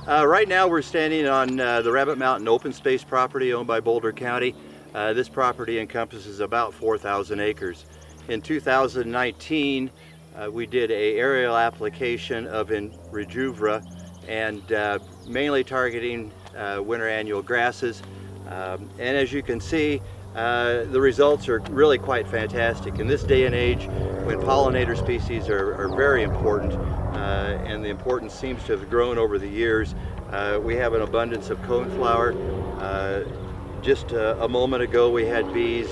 Right now we're standing on the Rabbit Mountain open space property owned by Boulder County. This property encompasses about 4,000 acres. In 2019 we did an aerial application of Rejuvra and mainly targeting winter annual grasses. And as you can see, the results are really quite fantastic. In this day and age, when pollinator species are very important, and the importance seems to have grown over the years, we have an abundance of coneflower. Just a moment ago we had bees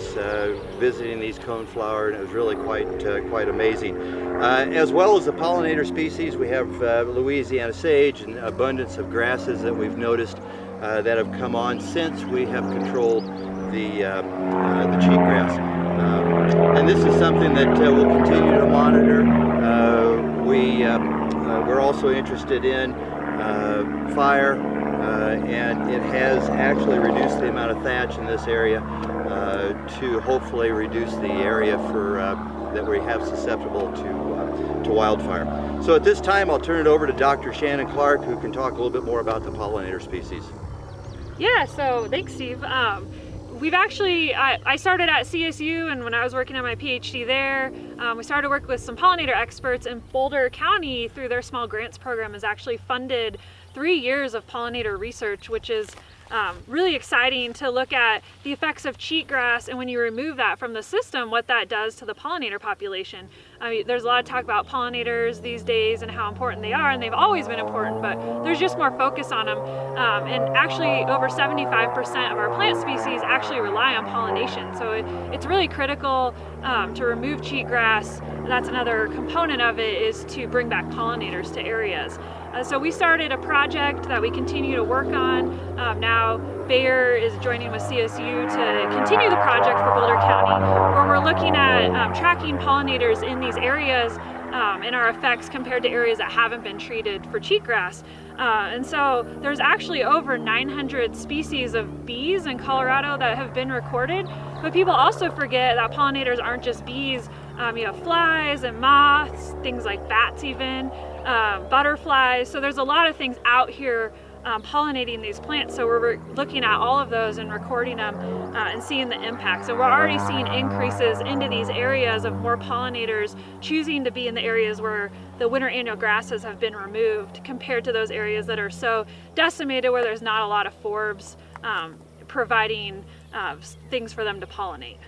visiting these coneflower, and it was really quite amazing. As well as the pollinator species, we have Louisiana sage and abundance of grasses that we've noticed that have come on since we have controlled the cheatgrass. And this is something that we'll continue to monitor. We're also interested in fire, and it has actually reduced the amount of thatch in this area to hopefully reduce the area that we have susceptible to wildfire. So at this time I'll turn it over to Dr. Shannon Clark, who can talk a little bit more about the pollinator species. Yeah, so thanks, Steve. We've actually, I started at CSU, and when I was working on my PhD there, we started to work with some pollinator experts, and Boulder County, through their small grants program, has actually funded 3 years of pollinator research, which is really exciting to look at the effects of cheatgrass, and when you remove that from the system, what that does to the pollinator population. I mean, there's a lot of talk about pollinators these days and how important they are, and they've always been important, but there's just more focus on them. And actually, over 75% of our plant species actually rely on pollination, so it's really critical to remove cheatgrass. That's another component of it, is to bring back pollinators to areas. So we started a project that we continue to work on. Now Bayer is joining with CSU to continue the project for Boulder County, where we're looking at tracking pollinators in these areas and our effects compared to areas that haven't been treated for cheatgrass. And so there's actually over 900 species of bees in Colorado that have been recorded, but people also forget that pollinators aren't just bees. You have flies and moths, things like bats even, butterflies. So there's a lot of things out here pollinating these plants. So we're looking at all of those and recording them and seeing the impact. So we're already seeing increases into these areas of more pollinators choosing to be in the areas where the winter annual grasses have been removed, compared to those areas that are so decimated where there's not a lot of forbs providing things for them to pollinate.